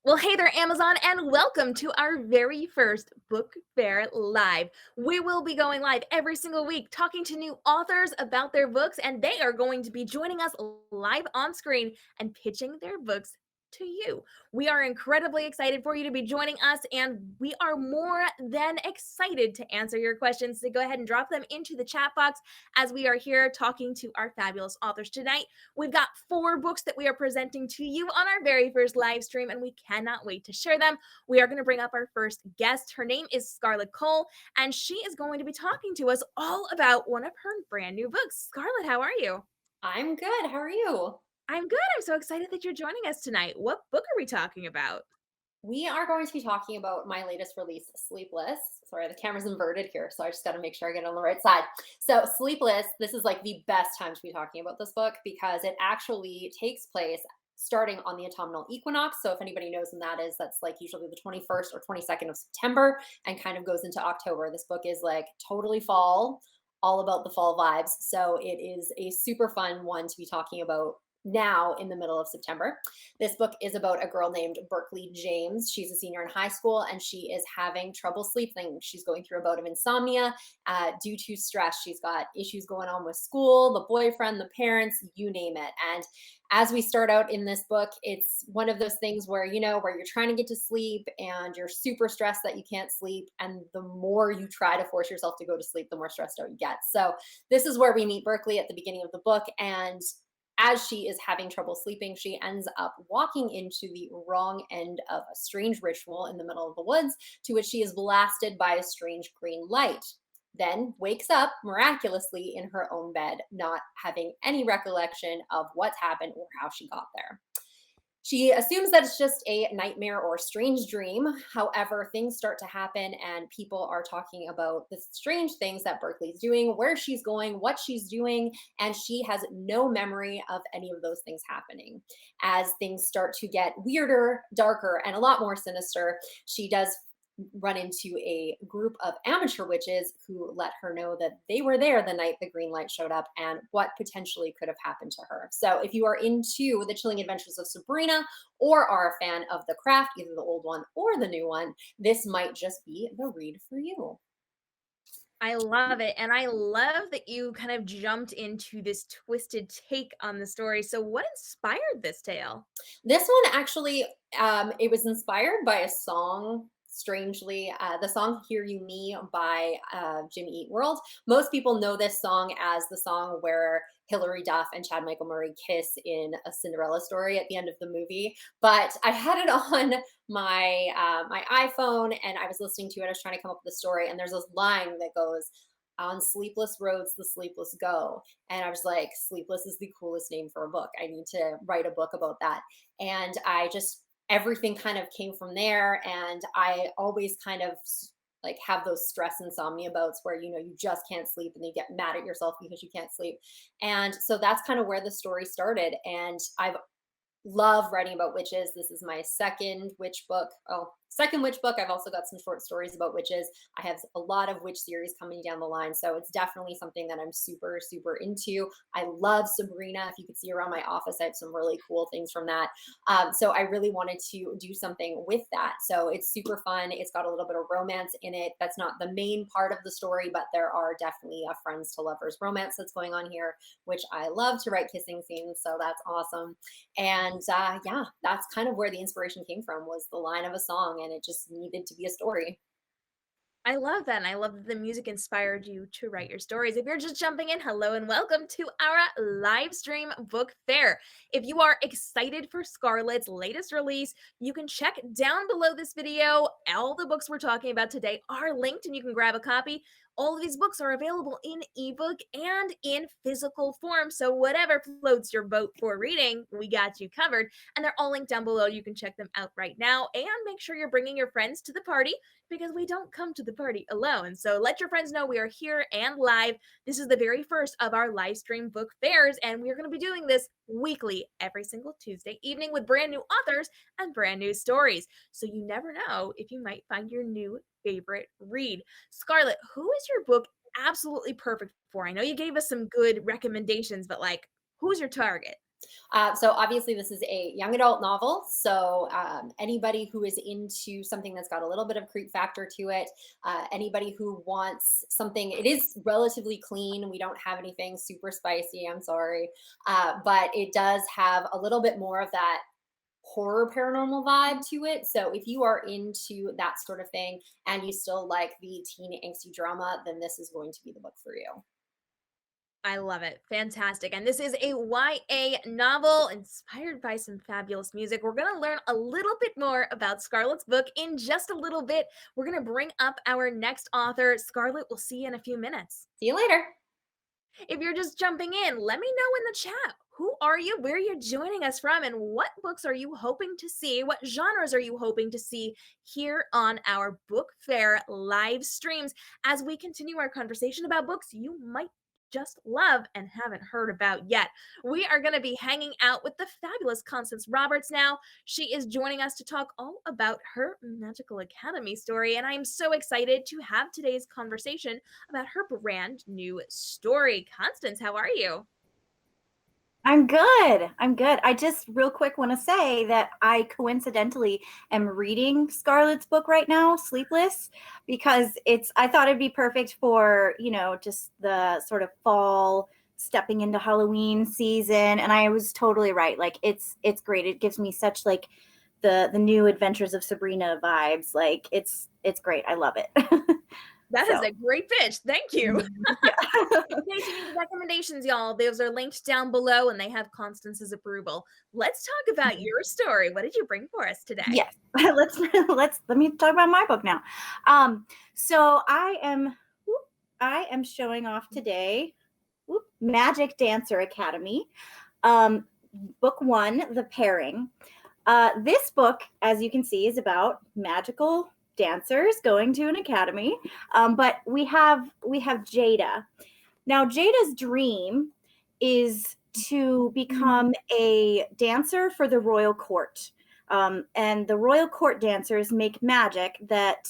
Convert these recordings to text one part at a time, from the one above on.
Well, hey there, Amazon, and welcome to our very first book fair live. We will be going live every single week talking to new authors about their books, and they are going to be joining us live on screen and pitching their books to you. We are incredibly excited for you to be joining us, and we are more than excited to answer your questions. So go ahead and drop them into the chat box as we are here talking to our fabulous authors tonight. We've got 4 books that we are presenting to you on our very first live stream, and we cannot wait to share them. We are going to bring up our first guest. Her name is Scarlett Cole, and she is going to be talking to us all about one of her brand new books. Scarlett, how are you? I'm good. How are you? I'm good. I'm so excited that you're joining us tonight. What book are we talking about? We are going to be talking about my latest release, Sleepless. Sorry, the camera's inverted here, so I just got to make sure I get it on the right side. So, Sleepless, this is like the best time to be talking about this book because it actually takes place starting on the autumnal equinox. So, if anybody knows when that is, that's like usually the 21st or 22nd of September and kind of goes into October. This book is like totally fall, all about the fall vibes. So, it is a super fun one to be talking about now in the middle of September. This book is about a girl named Berkeley James. She's a senior in high school and she is having trouble sleeping. She's going through a bout of insomnia due to stress. She's got issues going on with school, the boyfriend, the parents, you name it. And as we start out in this book, it's one of those things where, where you're trying to get to sleep and you're super stressed that you can't sleep. And the more you try to force yourself to go to sleep, the more stressed out you get. So, this is where we meet Berkeley at the beginning of the book. And as she is having trouble sleeping, she ends up walking into the wrong end of a strange ritual in the middle of the woods, to which she is blasted by a strange green light. Then wakes up miraculously in her own bed, not having any recollection of what's happened or how she got there. She assumes that it's just a nightmare or strange dream. However, things start to happen and people are talking about the strange things that Berkeley's doing, where she's going, what she's doing, and she has no memory of any of those things happening. As things start to get weirder, darker, and a lot more sinister, she does run into a group of amateur witches who let her know that they were there the night the green light showed up and what potentially could have happened to her. So, if you are into the chilling adventures of Sabrina or are a fan of The Craft, either the old one or the new one, this might just be the read for you. I love it. And I love that you kind of jumped into this twisted take on the story. So, what inspired this tale? This one actually, it was inspired by a song. Strangely, the song "Hear You Me" by Jimmy Eat World. Most people know this song as the song where Hilary Duff and Chad Michael Murray kiss in A Cinderella Story at the end of the movie. But I had it on my iPhone, and I was listening to it. I was trying to come up with a story, and there's this line that goes, "On sleepless roads, the sleepless go." And I was like, Sleepless is the coolest name for a book. I need to write a book about that. And I just, everything kind of came from there. And I always kind of like have those stress insomnia bouts where, you just can't sleep and you get mad at yourself because you can't sleep. And so that's kind of where the story started. And I've love writing about witches. This is my second witch book. Oh, second witch book. I've also got some short stories about witches. I have a lot of witch series coming down the line. So it's definitely something that I'm super, super into. I love Sabrina. If you could see around my office, I have some really cool things from that. So I really wanted to do something with that. So it's super fun. It's got a little bit of romance in it. That's not the main part of the story, but there are definitely a friends to lovers romance that's going on here, which I love to write kissing scenes. So that's awesome. And yeah, that's kind of where the inspiration came from, was the line of a song, and it just needed to be a story. I love that, and I love that the music inspired you to write your stories. If you're just jumping in, hello and welcome to our live stream book fair. If you are excited for Scarlett's latest release, you can check down below this video. All the books we're talking about today are linked, and you can grab a copy. All of these books are available in ebook and in physical form. So, whatever floats your boat for reading, we got you covered. And they're all linked down below. You can check them out right now. And make sure you're bringing your friends to the party, because we don't come to the party alone. So let your friends know we are here and live. This is the very first of our live stream book fairs, and we're going to be doing this weekly every single Tuesday evening with brand new authors and brand new stories. So you never know if you might find your new favorite read. Scarlett, who is your book absolutely perfect for? I know you gave us some good recommendations, but like, who's your target? So obviously, this is a young adult novel. So anybody who is into something that's got a little bit of creep factor to it, anybody who wants something, it is relatively clean. We don't have anything super spicy. I'm sorry, but it does have a little bit more of that horror paranormal vibe to it. So if you are into that sort of thing and you still like the teen angsty drama, then this is going to be the book for you. I love it. Fantastic. And this is a YA novel inspired by some fabulous music. We're going to learn a little bit more about Scarlett's book in just a little bit. We're going to bring up our next author. Scarlett, we'll see you in a few minutes. See you later. If you're just jumping in, let me know in the chat. Who are you? Where are you joining us from? And what books are you hoping to see? What genres are you hoping to see here on our book fair live streams as we continue our conversation about books you might just love and haven't heard about yet? We are going to be hanging out with the fabulous Constance Roberts now. She is joining us to talk all about her Magical Academy story. And I am so excited to have today's conversation about her brand new story. Constance, how are you? I'm good. I'm good. I just real quick want to say that I coincidentally am reading Scarlett's book right now, Sleepless, because I thought it'd be perfect for, just the sort of fall stepping into Halloween season. And I was totally right. Like it's great. It gives me such like the new Adventures of Sabrina vibes. Like it's great. I love it. That is So. a great pitch. Thank you. Yeah. In case you need recommendations, y'all, those are linked down below and they have Constance's approval. Let's talk about your story. What did you bring for us today? Yes. Let me talk about my book now. So I am showing off today Magic Dancer Academy. Book 1, The Pairing. This book, as you can see, is about magical dancers going to an academy. But we have Jada. Now, Jada's dream is to become a dancer for the royal court. And the royal court dancers make magic that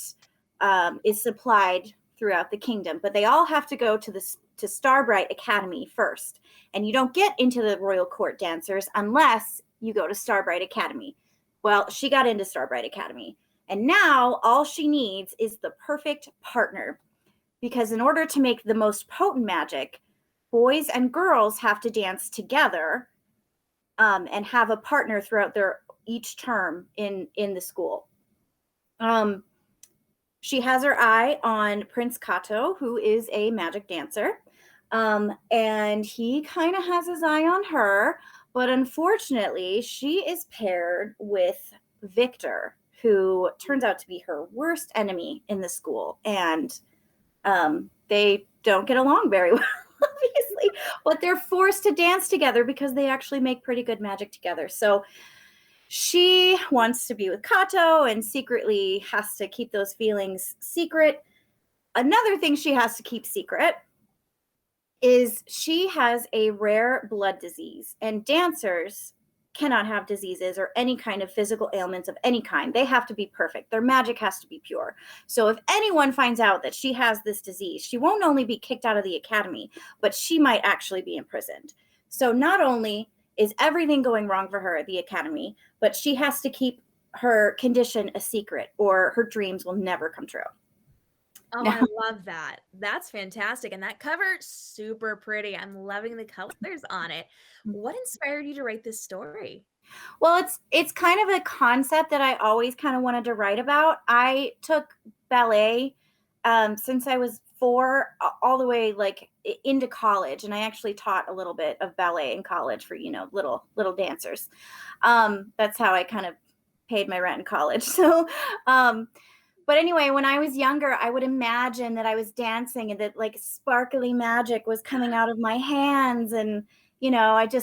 is supplied throughout the kingdom. But they all have to go to Starbright Academy first. And you don't get into the royal court dancers unless you go to Starbright Academy. Well, she got into Starbright Academy. And now all she needs is the perfect partner. Because in order to make the most potent magic, boys and girls have to dance together and have a partner throughout their each term in the school. She has her eye on Prince Kato, who is a magic dancer. And he kind of has his eye on her. But unfortunately, she is paired with Victor, who turns out to be her worst enemy in the school. And they don't get along very well, obviously, but they're forced to dance together because they actually make pretty good magic together. So she wants to be with Kato and secretly has to keep those feelings secret. Another thing she has to keep secret is she has a rare blood disease, and dancers cannot have diseases or any kind of physical ailments of any kind. They have to be perfect. Their magic has to be pure. So if anyone finds out that she has this disease, she won't only be kicked out of the academy, but she might actually be imprisoned. So not only is everything going wrong for her at the academy, but she has to keep her condition a secret or her dreams will never come true. Oh, No. I love that. That's fantastic. And that cover, super pretty. I'm loving the colors on it. What inspired you to write this story? Well, it's kind of a concept that I always kind of wanted to write about. I took ballet since I was 4 all the way like into college, and I actually taught a little bit of ballet in college for little dancers. That's how I kind of paid my rent in college. So but anyway, when I was younger, I would imagine that I was dancing and that like sparkly magic was coming out of my hands. And,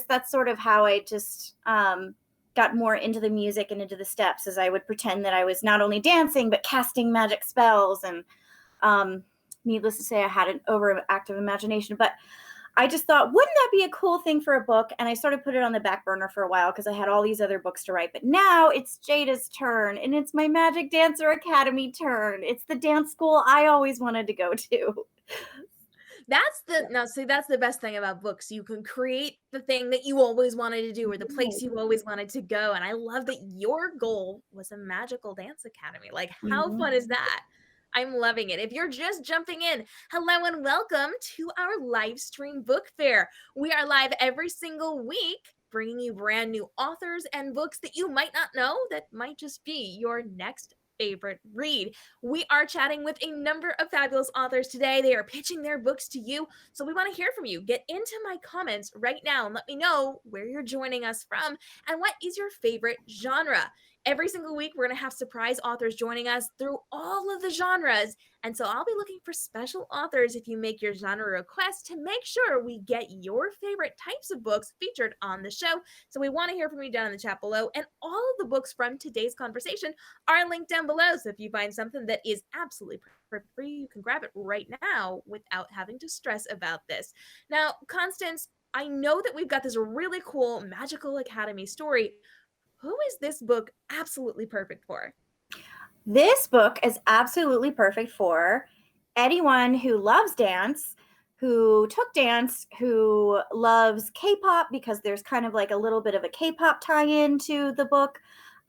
that's sort of how I just got more into the music and into the steps, as I would pretend that I was not only dancing, but casting magic spells. And needless to say, I had an overactive imagination. But I just thought, wouldn't that be a cool thing for a book? And I sort of put it on the back burner for a while because I had all these other books to write. But now it's Jada's turn, and it's my Magic Dancer Academy turn. It's the dance school I always wanted to go to. That's the best thing about books. You can create the thing that you always wanted to do or the place Right. you always wanted to go. And I love that your goal was a magical dance academy. Like, how Mhm. fun is that? I'm loving it. If you're just jumping in, hello and welcome to our live stream book fair. We are live every single week, bringing you brand new authors and books that you might not know that might just be your next favorite read. We are chatting with a number of fabulous authors today. They are pitching their books to you. So we want to hear from you. Get into my comments right now and let me know where you're joining us from and what is your favorite genre. Every single week, we're going to have surprise authors joining us through all of the genres. And so I'll be looking for special authors if you make your genre request to make sure we get your favorite types of books featured on the show. So we want to hear from you down in the chat below. And all of the books from today's conversation are linked down below. So if you find something that is absolutely perfect for you, you can grab it right now without having to stress about this. Now, Constance, I know that we've got this really cool Magical Academy story. Who is this book absolutely perfect for? This book is absolutely perfect for anyone who loves dance, who took dance, who loves K-pop, because there's kind of like a little bit of a K-pop tie-in to the book.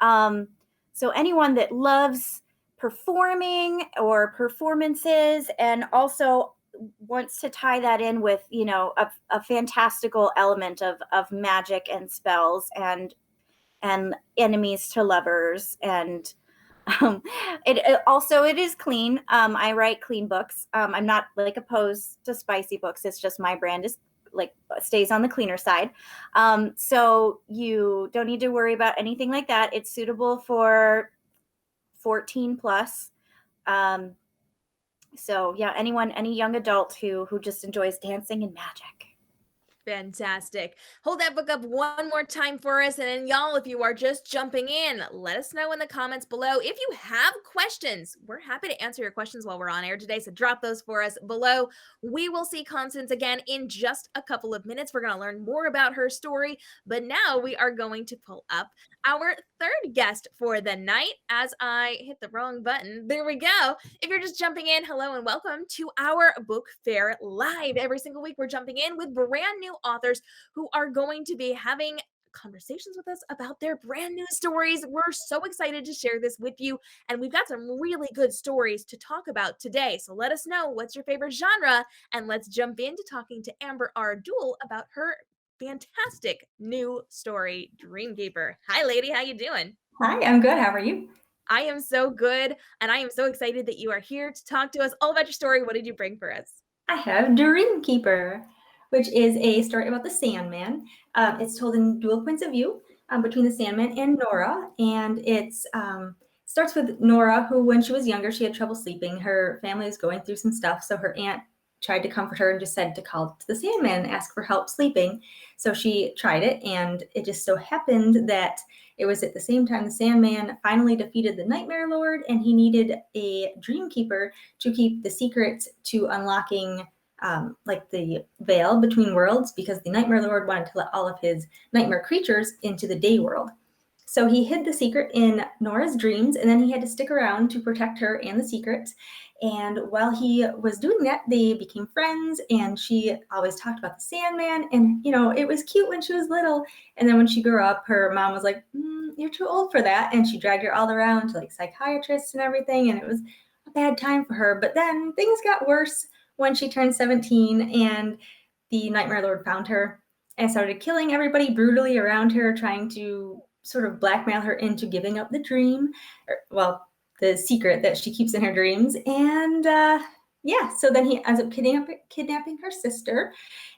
So anyone that loves performing or performances and also wants to tie that in with, a fantastical element of magic and spells and enemies to lovers and um, it is clean. I write clean books. I'm not like opposed to spicy books. It's just my brand is like stays on the cleaner side. So you don't need to worry about anything like that. It's suitable for 14 plus. So yeah, any young adult who just enjoys dancing and magic. Fantastic. Hold that book up one more time for us. And then, y'all, if you are just jumping in, let us know in the comments below. If you have questions, we're happy to answer your questions while we're on air today. So drop those for us below. We will see Constance again in just a couple of minutes. We're going to learn more about her story. But now we are going to pull up our third guest for the night. As I hit the wrong button, there we go. If you're just jumping in, hello and welcome to our book fair live. Every single week, we're jumping in with brand new authors who are going to be having conversations with us about their brand new stories. We're so excited to share this with you, and we've got some really good stories to talk about today. So let us know what's your favorite genre, and let's jump into talking to Amber R. Duell about her fantastic new story, Dreamkeeper. Hi, lady. How you doing? Hi, I'm good. How are you? I am so good, and I am so excited that you are here to talk to us all about your story. What did you bring for us? I have Dreamkeeper, which is a story about the Sandman. It's told in dual points of view between the Sandman and Nora, and it's starts with Nora, who when she was younger, she had trouble sleeping. Her family was going through some stuff, so her aunt tried to comfort her and just said to call to the Sandman and ask for help sleeping. So she tried it, and it just so happened that it was at the same time the Sandman finally defeated the Nightmare Lord, and he needed a Dreamkeeper to keep the secret to unlocking like the veil between worlds, because the Nightmare Lord wanted to let all of his nightmare creatures into the day world. So he hid the secret in Nora's dreams, and then he had to stick around to protect her and the secret. And while he was doing that, they became friends, and she always talked about the Sandman. And, it was cute when she was little. And then when she grew up, her mom was like, you're too old for that. And she dragged her all around to like psychiatrists and everything. And it was a bad time for her. But then things got worse when she turned 17, and the Nightmare Lord found her and started killing everybody brutally around her, trying to sort of blackmail her into giving up the dream, the secret that she keeps in her dreams. And so then he ends up kidnapping her sister,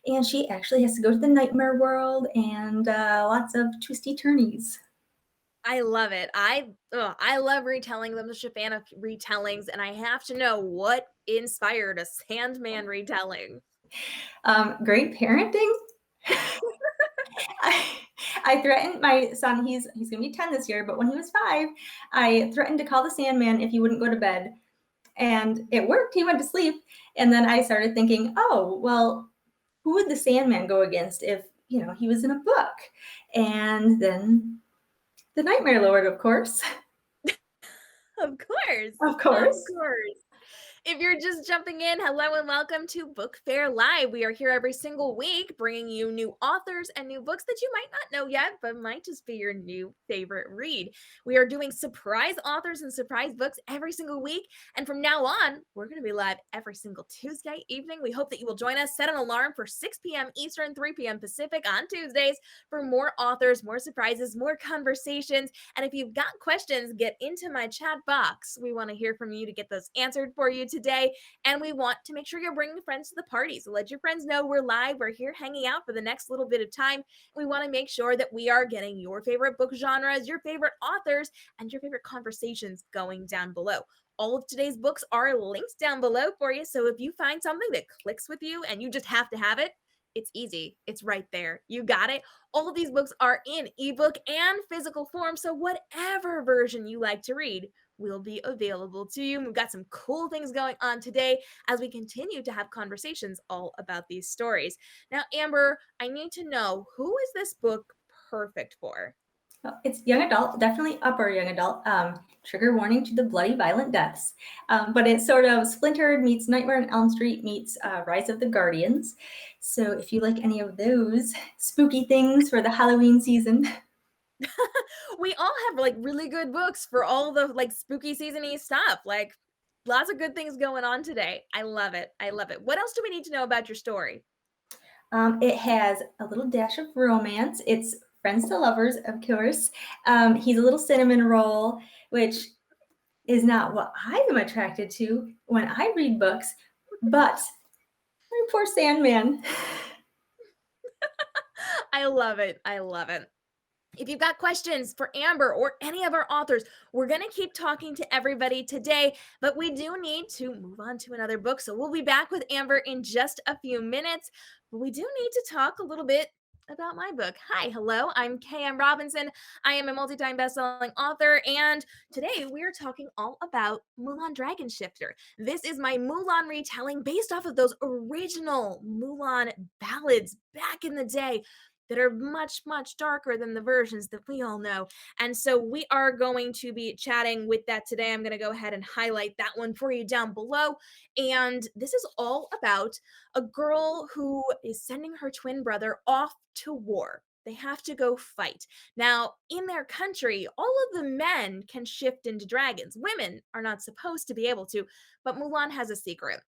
and she actually has to go to the nightmare world, and lots of twisty turnies. I love it. I love retelling. I'm such a fan of retellings, and I have to know what inspired a Sandman retelling. Great parenting. I threatened my son, he's going to be 10 this year, but when he was 5, I threatened to call the Sandman if he wouldn't go to bed. And it worked. He went to sleep. And then I started thinking, oh, well, who would the Sandman go against if, he was in a book? And then the Nightmare Lord, of course. Of course. Of course. Of course. If you're just jumping in, hello and welcome to Book Fair Live. We are here every single week bringing you new authors and new books that you might not know yet, but might just be your new favorite read. We are doing surprise authors and surprise books every single week. And from now on, we're going to be live every single Tuesday evening. We hope that you will join us. Set an alarm for 6 p.m. Eastern, 3 p.m. Pacific on Tuesdays for more authors, more surprises, more conversations. And if you've got questions, get into my chat box. We want to hear from you to get those answered for you today. And we want to make sure you're bringing friends to the party. So let your friends know we're live. We're here hanging out for the next little bit of time. We want to make sure that we are getting your favorite book genres, your favorite authors, and your favorite conversations going down below. All of today's books are linked down below for you. So if you find something that clicks with you and you just have to have it, it's easy. It's right there. You got it. All of these books are in ebook and physical form. So whatever version you like to read will be available to you. We've got some cool things going on today as we continue to have conversations all about these stories. Now, Amber, I need to know, who is this book perfect for? Well, it's young adult, definitely upper young adult. Trigger warning to the bloody violent deaths. But it's sort of Splintered meets Nightmare on Elm Street meets Rise of the Guardians. So if you like any of those spooky things for the Halloween season. We all have like really good books for all the like spooky seasony stuff. Like lots of good things going on today. I love it. I love it. What else do we need to know about your story? It has a little dash of romance. It's friends to lovers, of course. He's a little cinnamon roll, which is not what I am attracted to when I read books, but my poor Sandman. I love it. I love it. If you've got questions for Amber or any of our authors, we're going to keep talking to everybody today, but we do need to move on to another book. So we'll be back with Amber in just a few minutes, but we do need to talk a little bit about my book. Hi, hello, I'm KM Robinson. I am a multi-time best-selling author, and today we are talking all about Mulan Dragon Shifter. This is my Mulan retelling based off of those original Mulan ballads back in the day that are much, much darker than the versions that we all know. And so we are going to be chatting with that today. I'm going to go ahead and highlight that one for you down below. And this is all about a girl who is sending her twin brother off to war. They have to go fight. Now, in their country, all of the men can shift into dragons. Women are not supposed to be able to, but Mulan has a secret.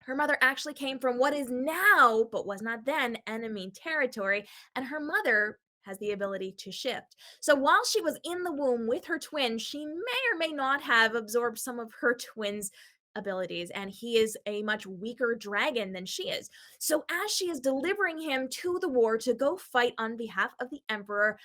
Her mother actually came from what is now, but was not then, enemy territory, and her mother has the ability to shift. So while she was in the womb with her twin, she may or may not have absorbed some of her twin's abilities, and he is a much weaker dragon than she is. So as she is delivering him to the war to go fight on behalf of the emperor,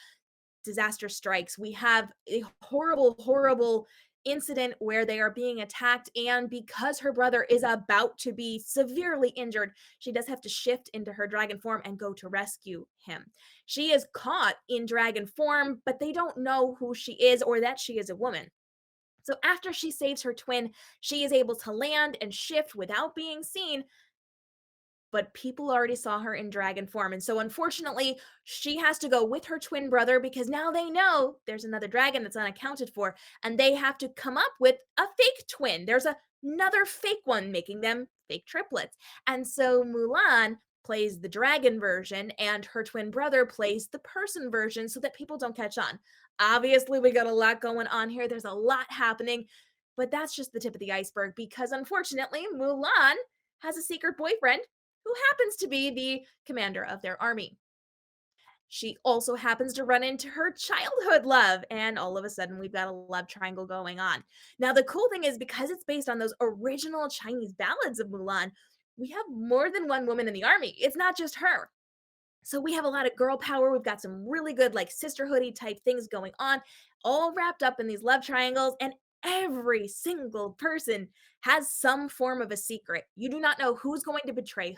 disaster strikes. We have a horrible, horrible incident where they are being attacked, and because her brother is about to be severely injured, she does have to shift into her dragon form and go to rescue him. She is caught in dragon form, but they don't know who she is or that she is a woman. So after she saves her twin, she is able to land and shift without being seen, but people already saw her in dragon form. And so unfortunately, she has to go with her twin brother because now they know there's another dragon that's unaccounted for, and they have to come up with a fake twin. There's another fake one, making them fake triplets. And so Mulan plays the dragon version and her twin brother plays the person version so that people don't catch on. Obviously, we got a lot going on here. There's a lot happening, but that's just the tip of the iceberg because unfortunately, Mulan has a secret boyfriend who happens to be the commander of their army. She also happens to run into her childhood love, and all of a sudden we've got a love triangle going on. Now, the cool thing is because it's based on those original Chinese ballads of Mulan, we have more than one woman in the army. It's not just her. So we have a lot of girl power. We've got some really good like sisterhoody type things going on, all wrapped up in these love triangles, and every single person has some form of a secret. You do not know who's going to betray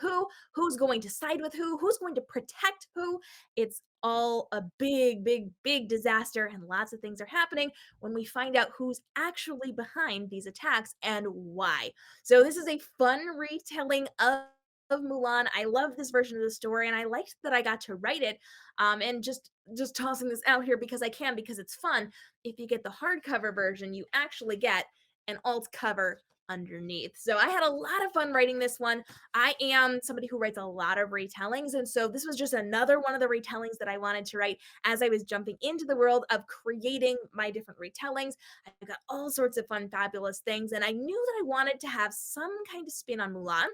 who's going to side with who's going to protect who. It's all a big, big, big disaster, and lots of things are happening when we find out who's actually behind these attacks and why. So this is a fun retelling of Mulan. I love this version of the story, and I liked that I got to write it. And just tossing this out here because I can, because it's fun. If you get the hardcover version, you actually get an alt cover underneath. So I had a lot of fun writing this one. I am somebody who writes a lot of retellings. And so this was just another one of the retellings that I wanted to write as I was jumping into the world of creating my different retellings. I got all sorts of fun, fabulous things. And I knew that I wanted to have some kind of spin on Mulan,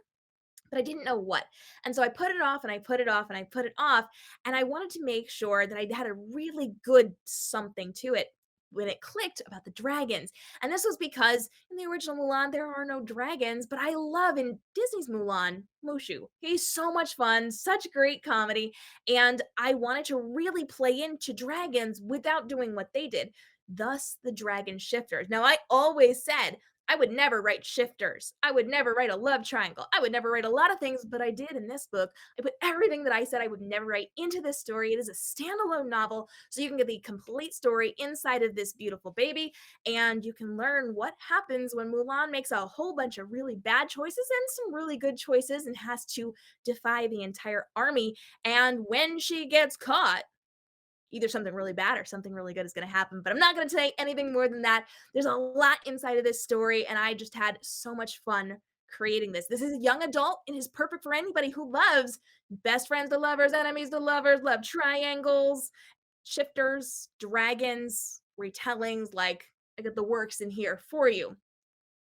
but I didn't know what. And so I put it off and I put it off and I put it off. And I wanted to make sure that I had a really good something to it when it clicked about the dragons. And this was because in the original Mulan, there are no dragons, but I love in Disney's Mulan, Mushu. He's so much fun, such great comedy. And I wanted to really play into dragons without doing what they did. Thus, the dragon shifters. Now, I always said I would never write shifters. I would never write a love triangle. I would never write a lot of things, but I did in this book. I put everything that I said I would never write into this story. It is a standalone novel, so you can get the complete story inside of this beautiful baby, and you can learn what happens when Mulan makes a whole bunch of really bad choices and some really good choices and has to defy the entire army. And when she gets caught, either something really bad or something really good is going to happen. But I'm not going to say anything more than that. There's a lot inside of this story, and I just had so much fun creating this. This is a young adult and is perfect for anybody who loves best friends to lovers, enemies to lovers, love triangles, shifters, dragons, retellings. Like, I got the works in here for you.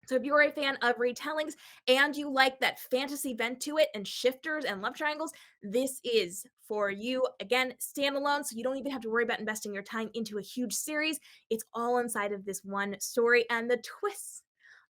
So if you're a fan of retellings and you like that fantasy bent to it and shifters and love triangles, this is for you. Again, standalone, so you don't even have to worry about investing your time into a huge series. It's all inside of this one story, and the twists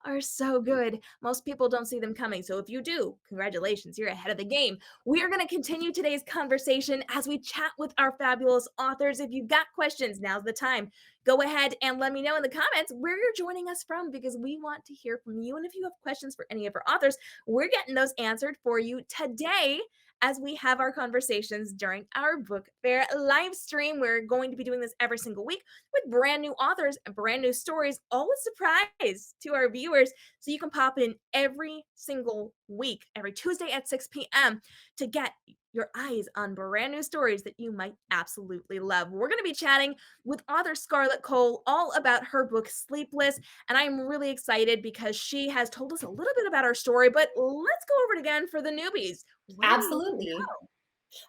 are so good. Most people don't see them coming. So if you do, congratulations, you're ahead of the game. We are going to continue today's conversation as we chat with our fabulous authors. If you've got questions, now's the time. Go ahead and let me know in the comments where you're joining us from, because we want to hear from you. And if you have questions for any of our authors, we're getting those answered for you today as we have our conversations during our book fair live stream. We're going to be doing this every single week with brand new authors and brand new stories, all a surprise to our viewers. So you can pop in every single week, every Tuesday at 6 p.m. to get your eyes on brand new stories that you might absolutely love. We're going to be chatting with author Scarlett Cole all about her book Sleepless, and I'm really excited because she has told us a little bit about our story, but let's go over it again for the newbies. Where do you Absolutely.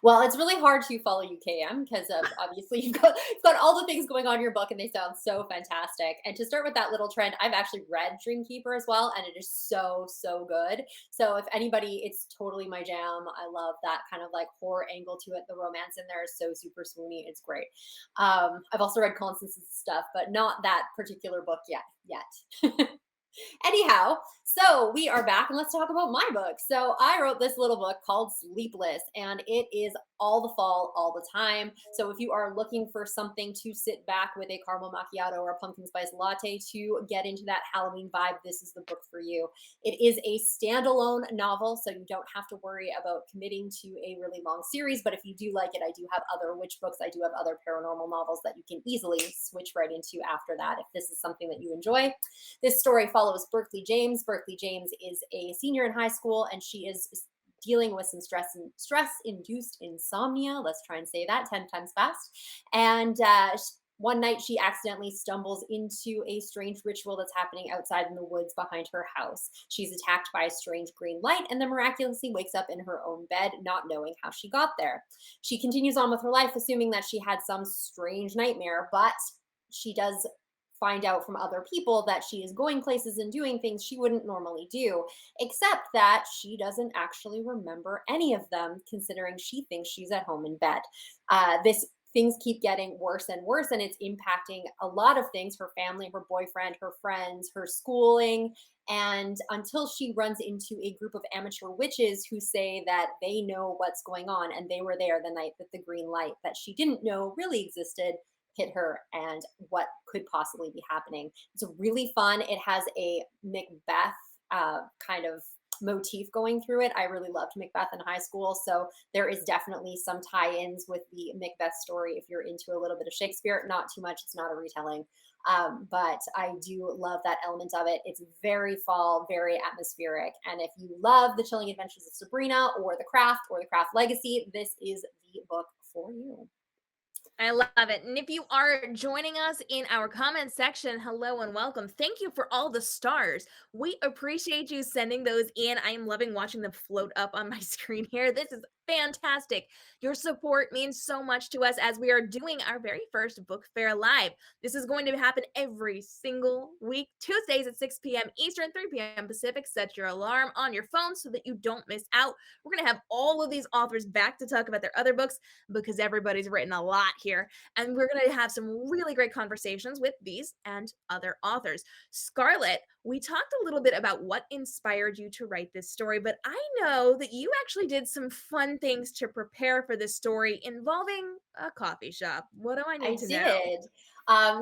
Well, it's really hard to follow UKM because obviously you've got all the things going on in your book and they sound so fantastic. And to start with that little trend, I've actually read Dreamkeeper as well, and it is so, so good. So if anybody, it's totally my jam. I love that kind of like horror angle to it. The romance in there is so super swoony. It's great. I've also read Constance's stuff, but not that particular book yet. Anyhow, so we are back and let's talk about my book. So I wrote this little book called Sleepless, and it is all the fall, all the time. So if you are looking for something to sit back with a caramel macchiato or a pumpkin spice latte to get into that Halloween vibe, this is the book for you. It is a standalone novel, so you don't have to worry about committing to a really long series. But if you do like it, I do have other witch books. I do have other paranormal novels that you can easily switch right into after that if this is something that you enjoy. This story follows Berkeley James. Berkeley James is a senior in high school, and she is dealing with some stress-induced insomnia. Let's try and say that 10 times fast. And one night she accidentally stumbles into a strange ritual that's happening outside in the woods behind her house. She's attacked by a strange green light and then miraculously wakes up in her own bed, not knowing how she got there. She continues on with her life, assuming that she had some strange nightmare, but she does find out from other people that she is going places and doing things she wouldn't normally do, except that she doesn't actually remember any of them, considering she thinks she's at home in bed. Things keep getting worse and worse, and it's impacting a lot of things: her family, her boyfriend, her friends, her schooling, and until she runs into a group of amateur witches who say that they know what's going on, and they were there the night that the green light that she didn't know really existed hit her, and what could possibly be happening. It's really fun. It has a Macbeth kind of motif going through it. I really loved Macbeth in high school, so there is definitely some tie-ins with the Macbeth story if you're into a little bit of Shakespeare. Not too much, it's not a retelling, but I do love that element of it. It's very fall, very atmospheric, and if you love The Chilling Adventures of Sabrina or The Craft Legacy, this is the book for you. I love it. And if you are joining us in our comment section, hello and welcome. Thank you for all the stars. We appreciate you sending those in. I am loving watching them float up on my screen here. This is fantastic. Your support means so much to us as we are doing our very first book fair live. This is going to happen every single week, Tuesdays at 6 p.m. Eastern, 3 p.m. Pacific. Set your alarm on your phone so that you don't miss out. We're going to have all of these authors back to talk about their other books because everybody's written a lot here. And we're going to have some really great conversations with these and other authors. Scarlett, we talked a little bit about what inspired you to write this story, but I know that you actually did some fun things to prepare for this story involving a coffee shop. What do I I need to know? did.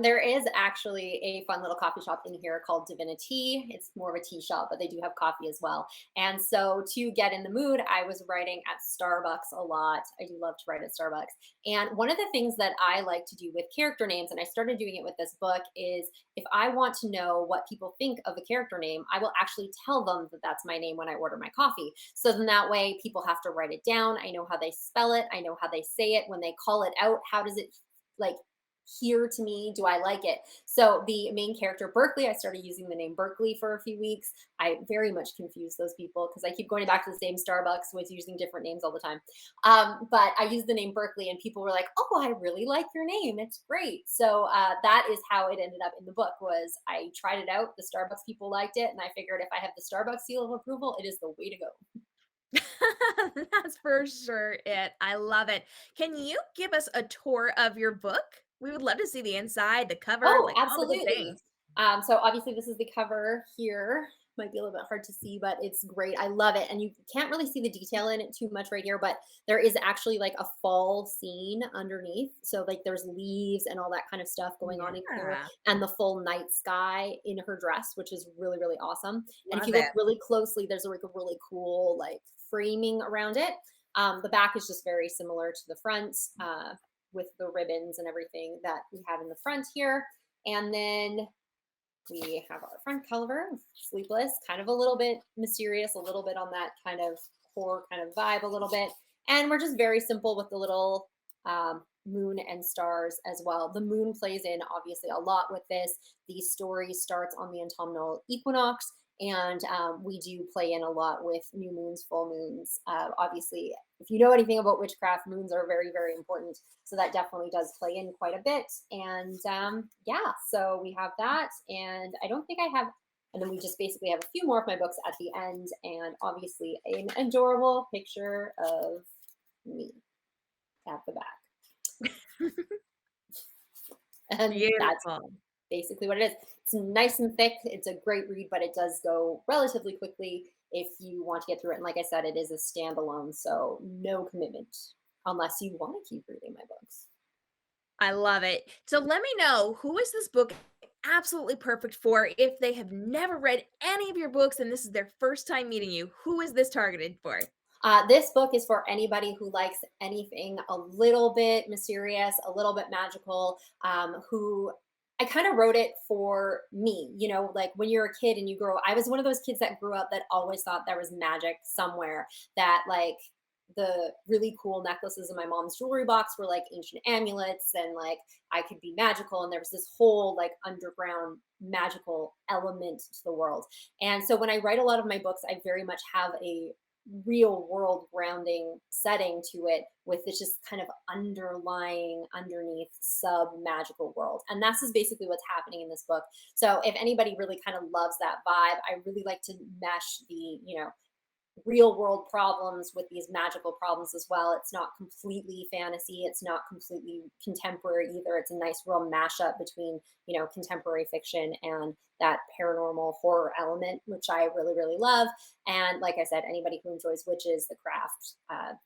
There is actually a fun little coffee shop in here called Divinity. It's more of a tea shop, but they do have coffee as well. And so to get in the mood, I was writing at Starbucks a lot. I do love to write at Starbucks. And one of the things that I like to do with character names, and I started doing it with this book, is if I want to know what people think of a character name, I will actually tell them that that's my name when I order my coffee. So then that way people have to write it down. I know how they spell it. I know how they say it. When they call it out, how does it like hear to me? Do I like it? So the main character, Berkeley, I started using the name Berkeley for a few weeks. I very much confuse those people because I keep going back to the same Starbucks with using different names all the time. But I used the name Berkeley and people were like, oh, I really like your name. It's great. So that is how it ended up in the book. Was I tried it out. The Starbucks people liked it. And I figured if I have the Starbucks seal of approval, it is the way to go. That's for sure it. I love it. Can you give us a tour of your book? We would love to see the inside, the cover, Oh, like all the good absolutely. things. So obviously this is the cover here. Might be a little bit hard to see, but it's great. I love it. And you can't really see the detail in it too much right here, but there is actually like a fall scene underneath. So like there's leaves and all that kind of stuff going on in here, Yeah, and the full night sky in her dress, which is really, really awesome. And if love you look it. really closely, there's like a really cool like framing around it. The back is just very similar to the front, with the ribbons and everything that we have in the front here. And then we have our front cover, Sleepless, kind of a little bit mysterious, a little bit on that kind of horror kind of vibe a little bit. And we're just very simple with the little moon and stars as well. The moon plays in obviously a lot with this. The story starts on the autumnal equinox, and we do play in a lot with new moons, full moons. Obviously, if you know anything about witchcraft, moons are very, very important. So that definitely does play in quite a bit. And yeah, so we have that. And I don't think I have, and then we just basically have a few more of my books at the end. And obviously an adorable picture of me at the back. And that's Beautiful. basically what it is. It's nice and thick. It's a great read, but it does go relatively quickly if you want to get through it. And like I said, it is a standalone, so no commitment unless you want to keep reading my books. I love it. So let me know, who is this book absolutely perfect for if they have never read any of your books and this is their first time meeting you? Who is this targeted for? This book is for anybody who likes anything a little bit mysterious, a little bit magical, who I kind of wrote it for me, you know, like when you're a kid and you grow, I was one of those kids that grew up that always thought there was magic somewhere, that like the really cool necklaces in my mom's jewelry box were like ancient amulets, and like I could be magical. And there was this whole like underground magical element to the world. And so when I write a lot of my books, I very much have a real world grounding setting to it, with this just kind of underlying underneath sub magical world. And that's is basically what's happening in this book. So if anybody really kind of loves that vibe, I really like to mesh the, you know, real world problems with these magical problems as well. It's not completely fantasy. It's not completely contemporary either. It's a nice real mashup between, you know, contemporary fiction and that paranormal horror element, which I really, really love. And like I said, anybody who enjoys witches, the craft,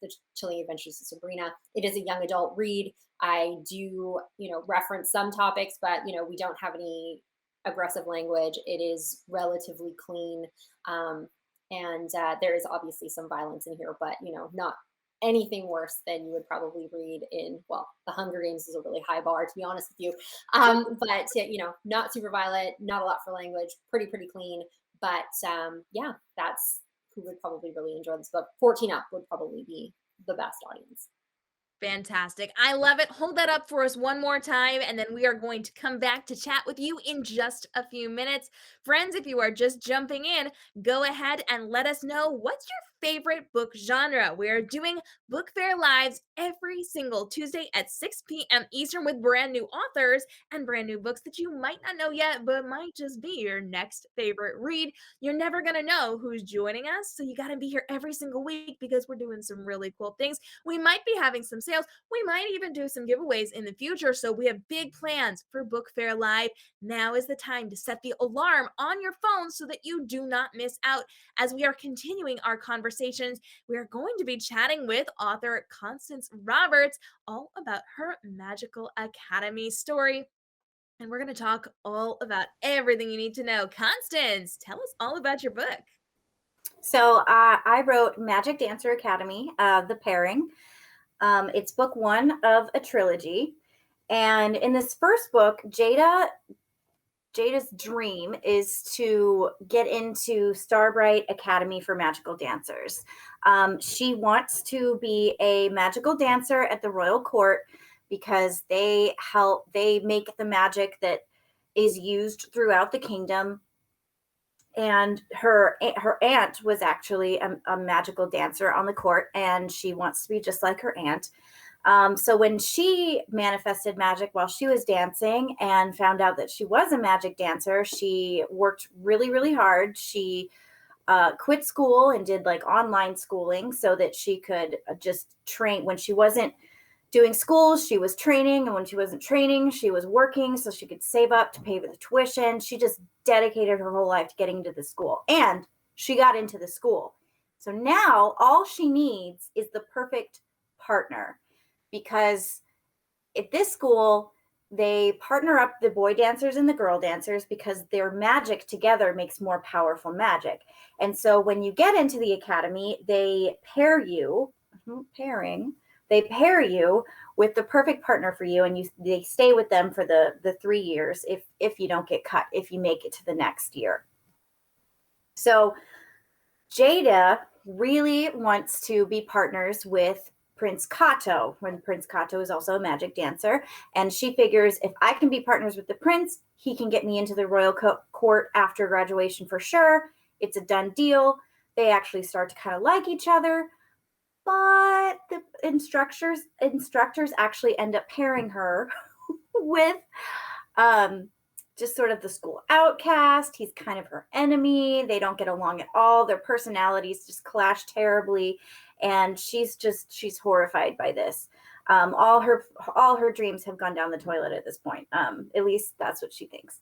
the Chilling Adventures of Sabrina, it is a young adult read. I do, you know, reference some topics, but, you know, we don't have any aggressive language. It is relatively clean. And there is obviously some violence in here, but, you know, not anything worse than you would probably read in, well, The Hunger Games is a really high bar, to be honest with you. But, you know, not super violent, not a lot for language, pretty clean. But yeah, that's who would probably really enjoy this book. 14 up would probably be the best audience. Fantastic. I love it. Hold that up for us one more time, and then we are going to come back to chat with you in just a few minutes. Friends, if you are just jumping in, go ahead and let us know what's your favorite book genre. We are doing Book Fair Lives every single Tuesday at 6 p.m. Eastern with brand new authors and brand new books that you might not know yet, but might just be your next favorite read. You're never going to know who's joining us, so you got to be here every single week because we're doing some really cool things. We might be having some sales. We might even do some giveaways in the future. So we have big plans for Book Fair Live. Now is the time to set the alarm on your phone so that you do not miss out. As we are continuing our conversations, we are going to be chatting with author Constance Roberts all about her Magical Academy story. And we're going to talk all about everything you need to know. Constance, tell us all about your book. So I wrote Magic Dancer Academy, The Pairing. It's book one of a trilogy. And in this first book, Jada's dream is to get into Starbright Academy for Magical Dancers. She wants to be a magical dancer at the royal court because they make the magic that is used throughout the kingdom. And her aunt was actually a magical dancer on the court, and she wants to be just like her aunt. So when she manifested magic while she was dancing and found out that she was a magic dancer, she worked really, really hard. She quit school and did like online schooling so that she could just train. When she wasn't doing school, she was training, and when she wasn't training, she was working so she could save up to pay for the tuition. She just dedicated her whole life to getting into the school, and she got into the school. So now all she needs is the perfect partner, because at this school, they partner up the boy dancers and the girl dancers because their magic together makes more powerful magic. And so when you get into the academy, they pair you with the perfect partner for you, and they stay with them for the 3 years if you don't get cut, if you make it to the next year. So Jada really wants to be partners with Prince Kato, when Prince Kato is also a magic dancer. And she figures, if I can be partners with the prince, he can get me into the royal court after graduation for sure. It's a done deal. They actually start to kind of like each other. But the instructors actually end up pairing her with just sort of the school outcast. He's kind of her enemy. They don't get along at all. Their personalities just clash terribly. And she's horrified by this. All her dreams have gone down the toilet at this point. At least that's what she thinks.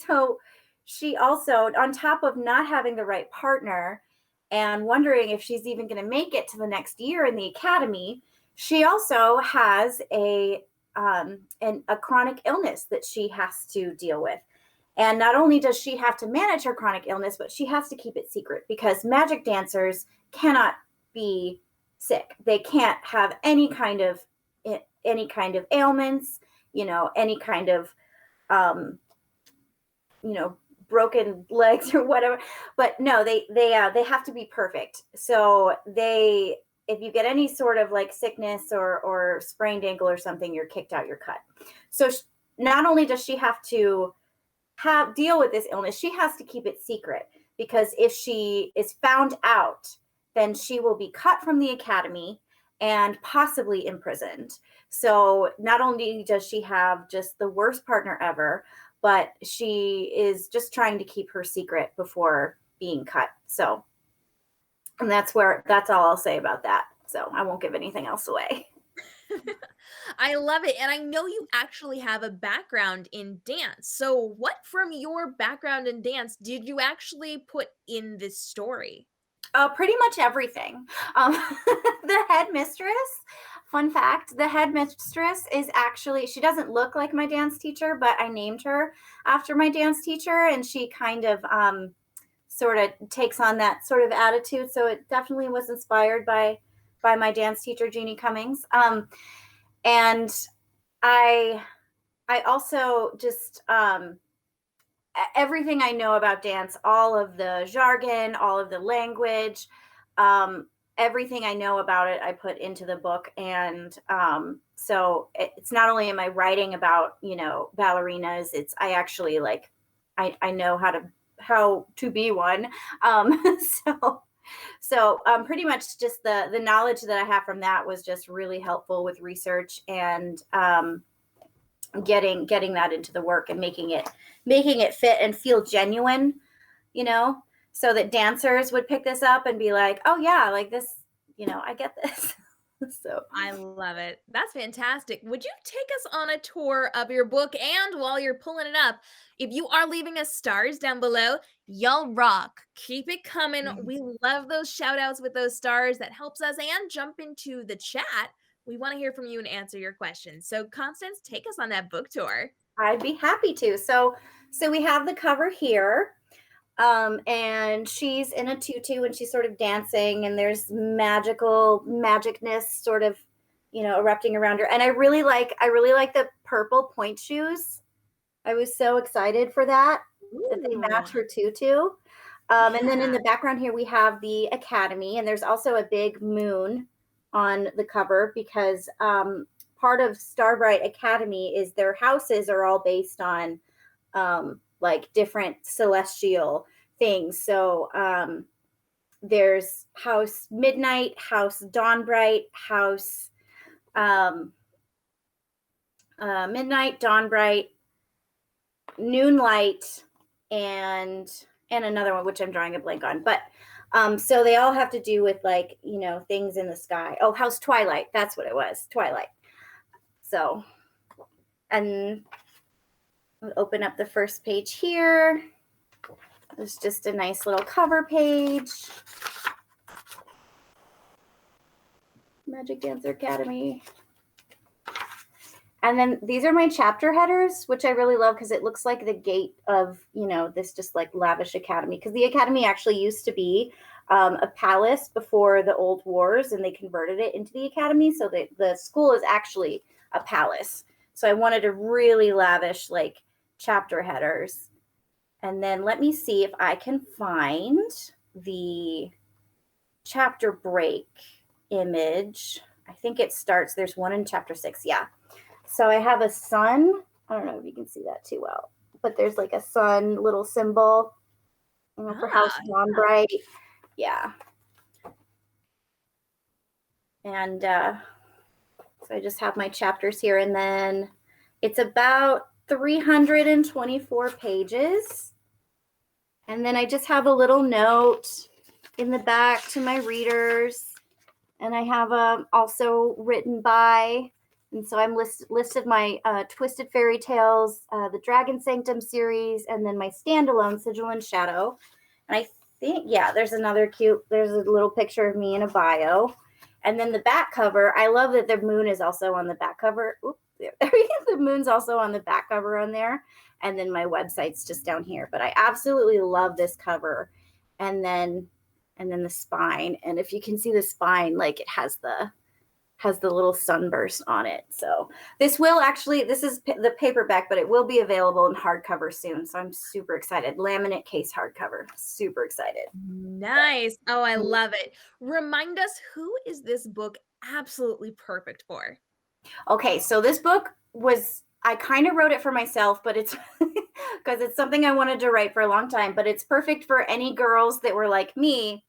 So she also, on top of not having the right partner and wondering if she's even going to make it to the next year in the academy, she also has a chronic illness that she has to deal with. And not only does she have to manage her chronic illness, but she has to keep it secret because magic dancers cannot be sick. They can't have any kind of ailments, any kind of, broken legs or whatever. But no, they have to be perfect. So if you get any sort of like sickness or sprained ankle or something, you're kicked out, you're cut. So not only does she have to deal with this illness, she has to keep it secret, because if she is found out, then she will be cut from the academy and possibly imprisoned. So not only does she have just the worst partner ever, but she is just trying to keep her secret before being cut. So, and that's all I'll say about that. So I won't give anything else away. I love it. And I know you actually have a background in dance. So what from your background in dance did you actually put in this story? Pretty much everything. The headmistress, fun fact, the headmistress is actually, she doesn't look like my dance teacher, but I named her after my dance teacher, and she kind of sort of takes on that sort of attitude. So it definitely was inspired by my dance teacher, Jeannie Cummings. And I also just, everything I know about dance, all of the jargon, all of the language, everything I know about it, I put into the book. And so it's not only am I writing about, you know, ballerinas, it's, I actually like, I know how to be one. So pretty much just the knowledge that I have from that was just really helpful with research and getting that into the work and making it fit and feel genuine, you know, so that dancers would pick this up and be like, oh yeah, like this, you know, I get this. So I love it. That's fantastic. Would you take us on a tour of your book? And while you're pulling it up, if you are leaving us stars down below, y'all rock. Keep it coming. We love those shout outs with those stars. That helps us and jump into the chat. We want to hear from you and answer your questions. So Constance, take us on that book tour. I'd be happy to. So we have the cover here. And she's in a tutu and she's sort of dancing and there's magicness sort of, you know, erupting around her. And I really like the purple point shoes. I was so excited for that they match her tutu. And then in the background here, we have the Academy, and there's also a big moon on the cover because part of Starbright Academy is their houses are all based on like different celestial things. So there's House Midnight, House Dawnbright, House Midnight, Dawnbright, Noonlight, and another one which I'm drawing a blank on. But so they all have to do with like, you know, things in the sky. Oh, House Twilight, that's what it was, Twilight. So, and I'll open up the first page here. It's just a nice little cover page. Magic Dancer Academy. And then these are my chapter headers, which I really love because it looks like the gate of, you know, this just like lavish academy. Because the academy actually used to be a palace before the old wars, and they converted it into the academy. So the school is actually a palace. So I wanted a really lavish like chapter headers. And then let me see if I can find the chapter break image. I think it starts, there's one in chapter 6. Yeah. So I have a sun. I don't know if you can see that too well, but there's like a sun little symbol, you know, for House Dawnbright. Yeah. And so I just have my chapters here, and then it's about 324 pages. And then I just have a little note in the back to my readers. And I have also written by, and so I'm listed my Twisted Fairy Tales, the Dragon Sanctum series, and then my standalone Sigil and Shadow. And I think, yeah, there's a little picture of me in a bio. And then the back cover, I love that the moon is also on the back cover. Oops, the moon's also on the back cover on there. And then my website's just down here. But I absolutely love this cover. And then the spine. And if you can see the spine, like it has the little sunburst on it. So this is the paperback, but it will be available in hardcover soon. So I'm super excited. Laminate case hardcover. Super excited. Nice. Oh, I love it. Remind us, who is this book absolutely perfect for? Okay, so this book I kind of wrote it for myself, but it's because it's something I wanted to write for a long time, but it's perfect for any girls that were like me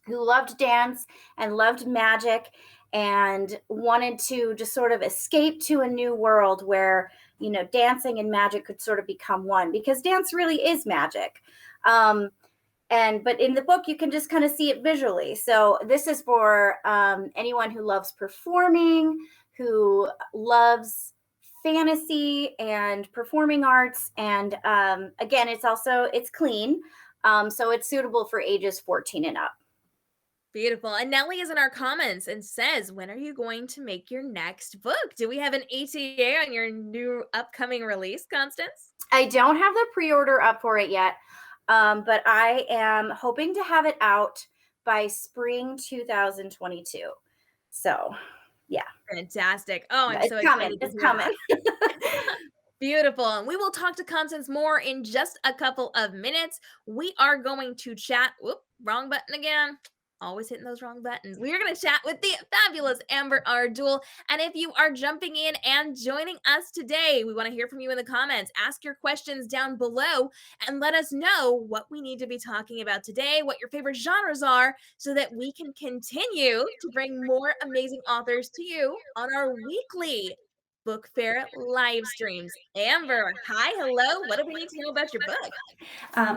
who loved dance and loved magic and wanted to just sort of escape to a new world where, you know, dancing and magic could sort of become one, because dance really is magic. But in the book, you can just kind of see it visually. So this is for anyone who loves performing, who loves fantasy and performing arts. And again, it's clean. So it's suitable for ages 14 and up. Beautiful. And Nellie is in our comments and says, when are you going to make your next book? Do we have an ETA on your new upcoming release, Constance? I don't have the pre-order up for it yet, but I am hoping to have it out by spring 2022. So, yeah. Fantastic. Oh, I'm so excited. It's coming. Beautiful. And we will talk to Constance more in just a couple of minutes. We are going to chat. Whoop, wrong button again. always hitting those wrong buttons. We are going to chat with the fabulous Amber Ardul. And if you are jumping in and joining us today, we want to hear from you in the comments. Ask your questions down below and let us know what we need to be talking about today, what your favorite genres are, so that we can continue to bring more amazing authors to you on our weekly book fair live streams. Amber, hi, hello. What do we need to know about your book?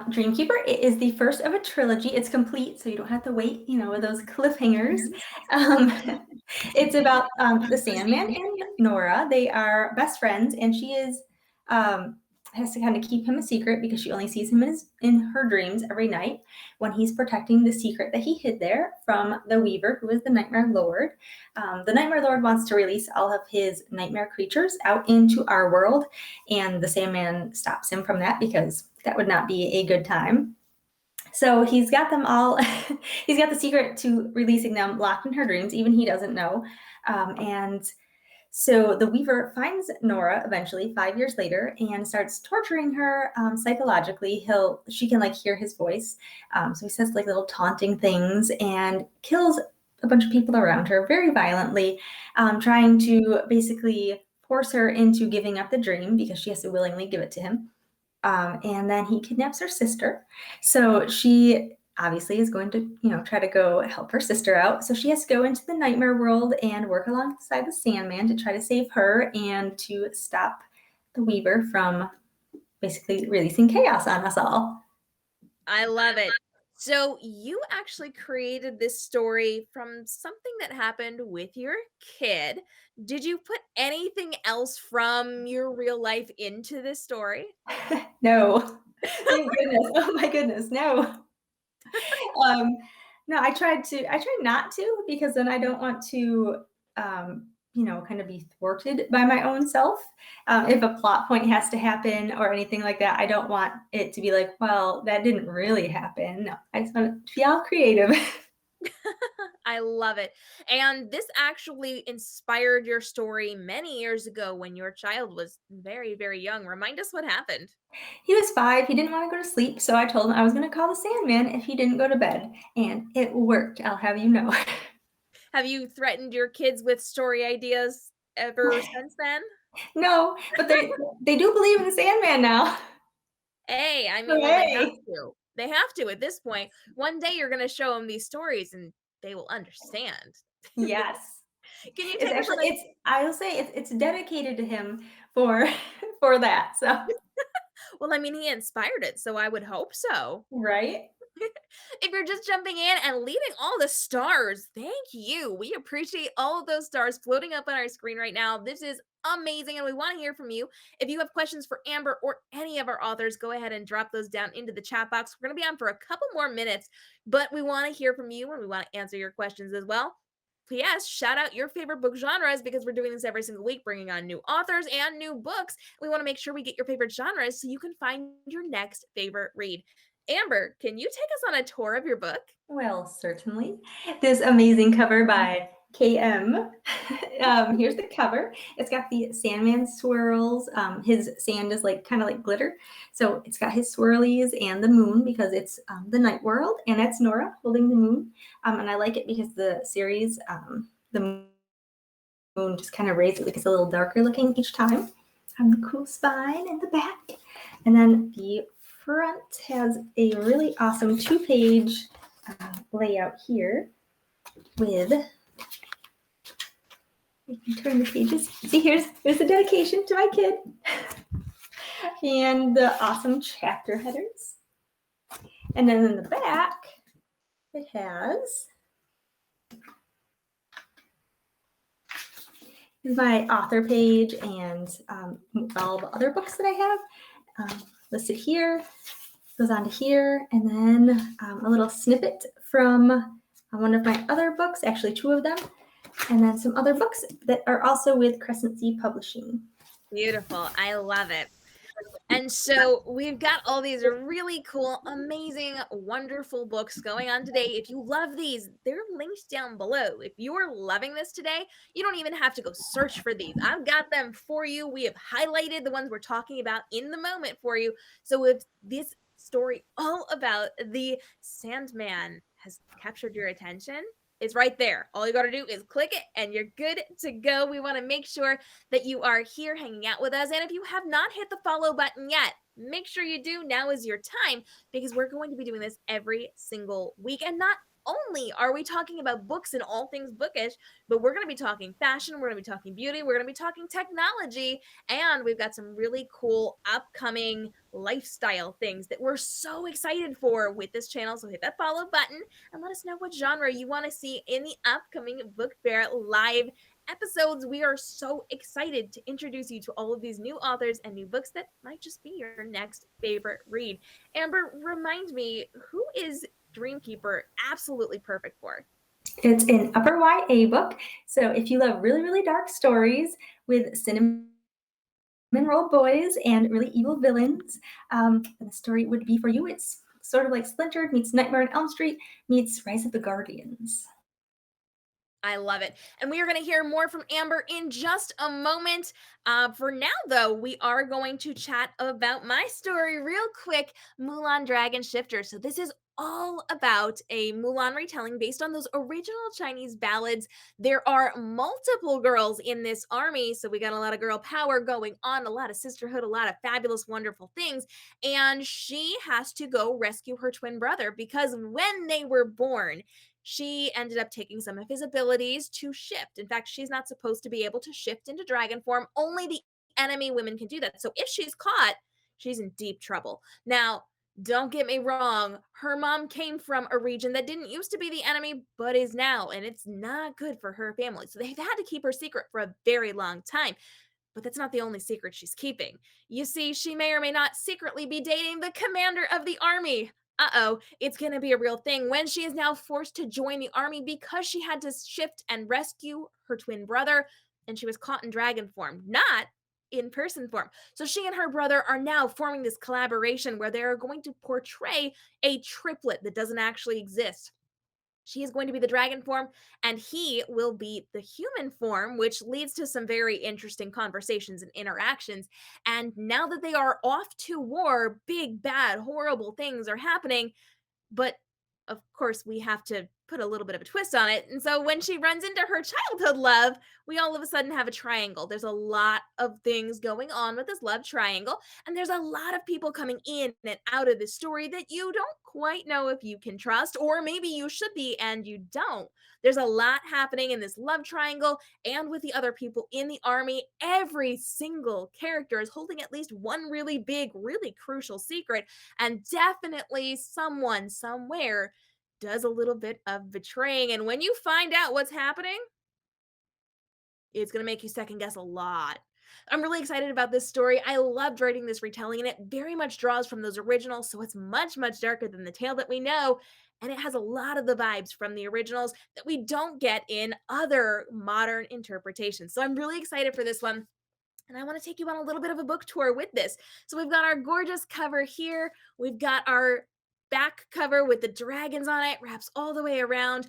Dreamkeeper, it is the first of a trilogy. It's complete, so you don't have to wait, with those cliffhangers. It's about the Sandman and Nora. They are best friends, and she has to kind of keep him a secret because she only sees him in her dreams every night when he's protecting the secret that he hid there from the Weaver, who is the Nightmare Lord. The Nightmare Lord wants to release all of his nightmare creatures out into our world, and the Sandman stops him from that because that would not be a good time. So he's got them all, he's got the secret to releasing them locked in her dreams, even he doesn't know. And so the Weaver finds Nora eventually 5 years later and starts torturing her psychologically. She can hear his voice. So he says little taunting things and kills a bunch of people around her very violently, trying to basically force her into giving up the dream because she has to willingly give it to him. And then he kidnaps her sister. So she obviously is going to, try to go help her sister out. So she has to go into the nightmare world and work alongside the Sandman to try to save her and to stop the Weaver from basically releasing chaos on us all. I love it. So you actually created this story from something that happened with your kid. Did you put anything else from your real life into this story? No. Thank goodness. Oh my goodness, no. No, I tried not to, because then I don't want to, kind of be thwarted by my own self. If a plot point has to happen or anything like that, I don't want it to be like, well, that didn't really happen. No, I just want it to be all creative. I love it. And this actually inspired your story many years ago when your child was very, very young. Remind us what happened. He was 5. He didn't want to go to sleep, so I told him I was going to call the Sandman if he didn't go to bed, and it worked, I'll have you know. Have you threatened your kids with story ideas ever since then? No, but they do believe in the Sandman now. Hey, I mean, well, they have Hooray. to. They have to at this point. One day you're going to show them these stories and they will understand. Yes. Can you It's take us on actually I will say it's dedicated to him for for that. So, Well, I mean, he inspired it, so I would hope so. right? If you're just jumping in and leaving all the stars, thank you. We appreciate all of those stars floating up on our screen right now. This is amazing, and we want to hear from you. If you have questions for Amber or any of our authors, go ahead and drop those down into the chat box. We're going to be on for a couple more minutes, but we want to hear from you and we want to answer your questions as well. P.S. Shout out your favorite book genres because we're doing this every single week, bringing on new authors and new books. We want to make sure we get your favorite genres so you can find your next favorite read. Amber, can you take us on a tour of your book? Well, certainly. This amazing cover by KM. Here's the cover. It's got the Sandman swirls. His sand is kind of like glitter. So it's got his swirlies and the moon because it's the night world, and that's Nora holding the moon. And I like it because the series, the moon just kind of rays it, it's a little darker looking each time. The cool spine in the back. And then the front has a really awesome 2-page layout here with, you can turn the pages. See, here's the dedication to my kid and the awesome chapter headers. And then in the back, it has my author page and all the other books that I have listed here. Goes on to here, and then a little snippet from one of my other books, actually 2 of them, and then some other books that are also with Crescent Sea Publishing. Beautiful. I love it. And so we've got all these really cool, amazing, wonderful books going on today. If you love these, they're linked down below. If you're loving this today, you don't even have to go search for these. I've got them for you. We have highlighted the ones we're talking about in the moment for you. So if this story all about the Sandman has captured your attention, it's right there. All you got to do is click it and you're good to go. We want to make sure that you are here hanging out with us. And if you have not hit the follow button yet, make sure you do. Now is your time, because we're going to be doing this every single week. And not only are we talking about books and all things bookish, but we're going to be talking fashion, we're going to be talking beauty, we're going to be talking technology, and we've got some really cool upcoming lifestyle things that we're so excited for with this channel. So hit that follow button and let us know what genre you want to see in the upcoming Book Fair live episodes. We are so excited to introduce you to all of these new authors and new books that might just be your next favorite read. Amber, remind me, who is Dreamkeeper absolutely perfect for? It's an upper YA book. So if you love really, really dark stories with cinnamon roll boys and really evil villains, then the story would be for you. It's sort of like Splintered meets Nightmare on Elm Street meets Rise of the Guardians. I love it. And we are going to hear more from Amber in just a moment. For now, though, we are going to chat about my story real quick, Mulan Dragon Shifter. So this is all about a Mulan retelling based on those original Chinese ballads. There are multiple girls in this army, so we got a lot of girl power going on, a lot of sisterhood, a lot of fabulous, wonderful things. And she has to go rescue her twin brother, because when they were born, she ended up taking some of his abilities to shift. In fact, she's not supposed to be able to shift into dragon form. Only the enemy women can do that. So if she's caught, she's in deep trouble. Now, don't get me wrong, her mom came from a region that didn't used to be the enemy, but is now, and it's not good for her family. So they've had to keep her secret for a very long time. But that's not the only secret she's keeping. You see, she may or may not secretly be dating the commander of the army. Uh-oh, it's going to be a real thing when she is now forced to join the army because she had to shift and rescue her twin brother, and she was caught in dragon form, not in person form. So she and her brother are now forming this collaboration where they are going to portray a triplet that doesn't actually exist. She is going to be the dragon form, and he will be the human form, which leads to some very interesting conversations and interactions. And now that they are off to war, big, bad, horrible things are happening. But of course, we have to put a little bit of a twist on it. And so when she runs into her childhood love, we all of a sudden have a triangle. There's a lot of things going on with this love triangle, and there's a lot of people coming in and out of this story that you don't quite know if you can trust, or maybe you should be and you don't. There's a lot happening in this love triangle and with the other people in the army. Every single character is holding at least one really big, really crucial secret, and definitely someone somewhere does a little bit of betraying. And when you find out what's happening, it's going to make you second guess a lot. I'm really excited about this story. I loved writing this retelling, and it very much draws from those originals, so it's much, much darker than the tale that we know, and it has a lot of the vibes from the originals that we don't get in other modern interpretations. So I'm really excited for this one. And I want to take you on a little bit of a book tour with this. So we've got our gorgeous cover here. We've got our back cover with the dragons on it, wraps all the way around.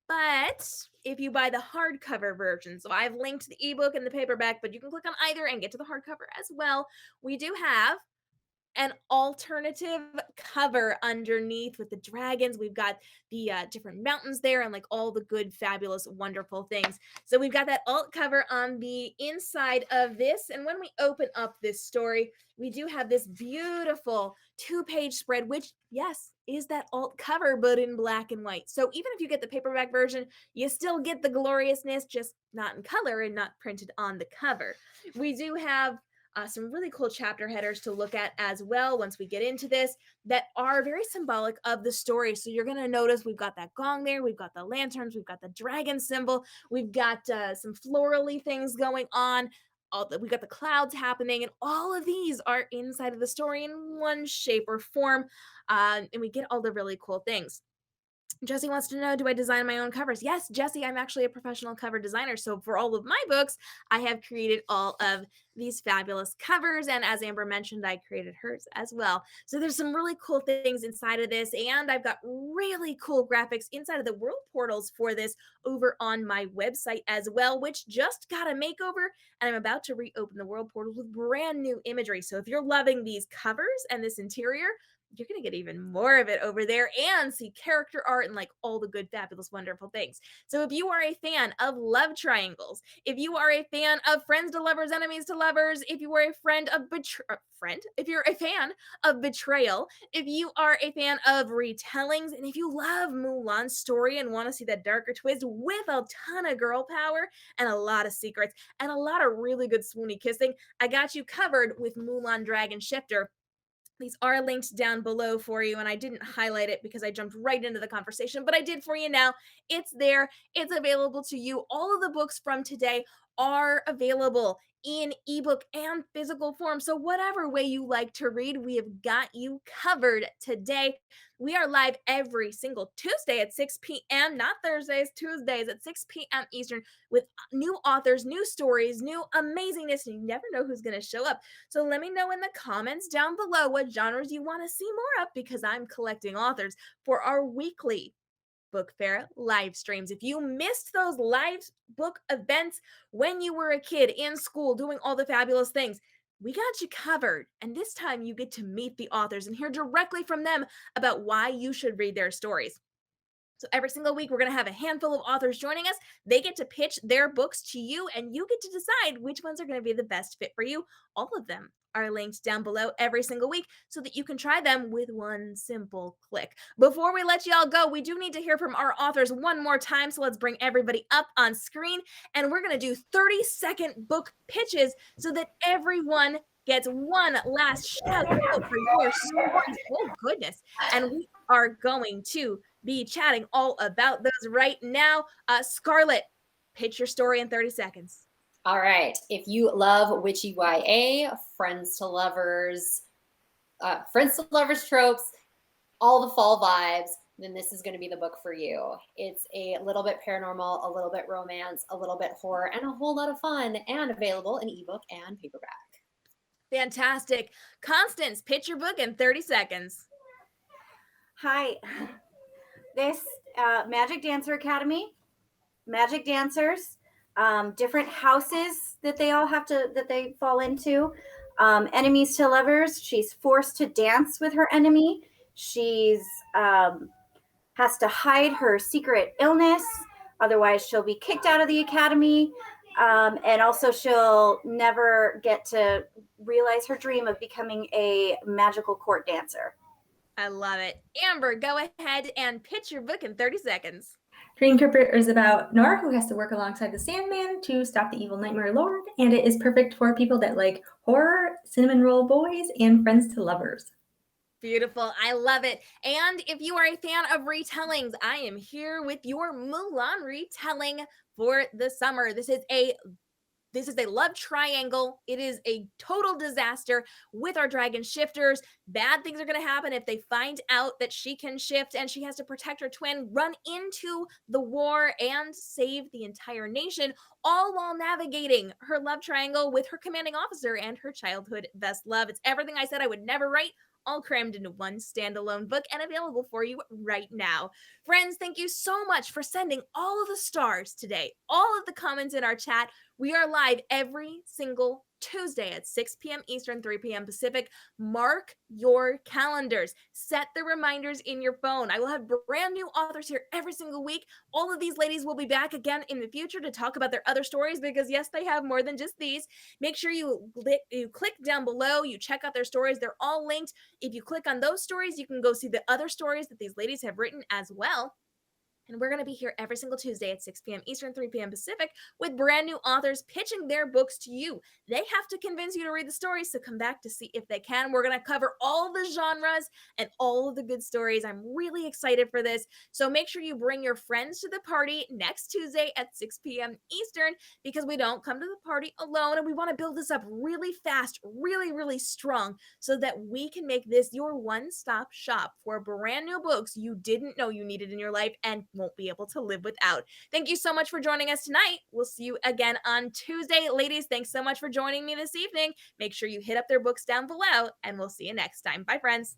But if you buy the hardcover version, so I've linked the ebook and the paperback, but you can click on either and get to the hardcover as well. We do have an alternative cover underneath with the dragons. We've got the different mountains there and like all the good, fabulous, wonderful things. So we've got that alt cover on the inside of this. And when we open up this story, we do have this beautiful 2-page spread, which, yes, is that alt cover, but in black and white. So even if you get the paperback version, you still get the gloriousness, just not in color and not printed on the cover. We do have some really cool chapter headers to look at as well once we get into this that are very symbolic of the story. So you're going to notice we've got that gong there, we've got the lanterns, we've got the dragon symbol, we've got some florally things going on. We got the clouds happening, and all of these are inside of the story in one shape or form, and we get all the really cool things. Jesse wants to know, do I design my own covers? Yes, Jesse, I'm actually a professional cover designer. So for all of my books, I have created all of these fabulous covers. And as Amber mentioned, I created hers as well. So there's some really cool things inside of this. And I've got really cool graphics inside of the world portals for this over on my website as well, which just got a makeover. And I'm about to reopen the world portals with brand new imagery. So if you're loving these covers and this interior, you're going to get even more of it over there and see character art and like all the good, fabulous, wonderful things. So if you are a fan of love triangles, if you are a fan of friends to lovers, enemies to lovers, if you are a friend of if you're a fan of betrayal, if you are a fan of retellings, and if you love Mulan's story and want to see that darker twist with a ton of girl power and a lot of secrets and a lot of really good swoony kissing, I got you covered with Mulan Dragon Shifter. These are linked down below for you, and I didn't highlight it because I jumped right into the conversation, but I did for you now. It's there, it's available to you. All of the books from today are available in ebook and physical form. So, whatever way you like to read, we have got you covered today. We are live every single Tuesday at 6 p.m., not Thursdays, Tuesdays at 6 p.m. Eastern, with new authors, new stories, new amazingness, and you never know who's going to show up. So let me know in the comments down below what genres you want to see more of, because I'm collecting authors for our weekly book fair live streams. If you missed those live book events when you were a kid in school doing all the fabulous things, we got you covered. And this time you get to meet the authors and hear directly from them about why you should read their stories. So every single week, we're going to have a handful of authors joining us. They get to pitch their books to you, and you get to decide which ones are going to be the best fit for you. All of them are linked down below every single week so that you can try them with one simple click. Before we let you all go, we do need to hear from our authors one more time. So let's bring everybody up on screen, and we're going to do 30-second book pitches so that everyone gets one last shout out for your stories. Oh, goodness. And we are going to be chatting all about those right now. Scarlett, pitch your story in 30 seconds. All right. If you love witchy YA, friends to lovers tropes, all the fall vibes, then this is going to be the book for you. It's a little bit paranormal, a little bit romance, a little bit horror, and a whole lot of fun, and available in ebook and paperback. Fantastic. Constance, pitch your book in 30 seconds. Hi. This Magic Dancer Academy, magic dancers, different houses that they all that they fall into, enemies to lovers. She's forced to dance with her enemy. She's has to hide her secret illness, otherwise she'll be kicked out of the academy, and also she'll never get to realize her dream of becoming a magical court dancer. I love it. Amber, go ahead and pitch your book in 30 seconds. Dreamkeeper is about Nora, who has to work alongside the Sandman to stop the evil Nightmare Lord, and it is perfect for people that like horror, cinnamon roll boys, and friends to lovers. Beautiful. I love it. And if you are a fan of retellings, I am here with your Mulan retelling for the summer. This is a love triangle. It is a total disaster with our dragon shifters. Bad things are going to happen if they find out that she can shift, and she has to protect her twin, run into the war, and save the entire nation, all while navigating her love triangle with her commanding officer and her childhood best love. It's everything I said I would never write, all crammed into one standalone book and available for you right now. Friends, thank you so much for sending all of the stars today, all of the comments in our chat. We are live every single Tuesday at 6 p.m. Eastern, 3 p.m. Pacific. Mark your calendars. Set the reminders in your phone. I will have brand new authors here every single week. All of these ladies will be back again in the future to talk about their other stories, because yes, they have more than just these. Make sure you click down below. You check out their stories. They're all linked. If you click on those stories, you can go see the other stories that these ladies have written as well. And we're going to be here every single Tuesday at 6 p.m. Eastern, 3 p.m. Pacific, with brand new authors pitching their books to you. They have to convince you to read the stories, so come back to see if they can. We're going to cover all the genres and all of the good stories. I'm really excited for this. So make sure you bring your friends to the party next Tuesday at 6 p.m. Eastern, because we don't come to the party alone, and we want to build this up really fast, really, really strong, so that we can make this your one-stop shop for brand new books you didn't know you needed in your life and won't be able to live without. Thank you so much for joining us tonight. We'll see you again on Tuesday. Ladies, thanks so much for joining me this evening. Make sure you hit up their books down below, and we'll see you next time. Bye, friends.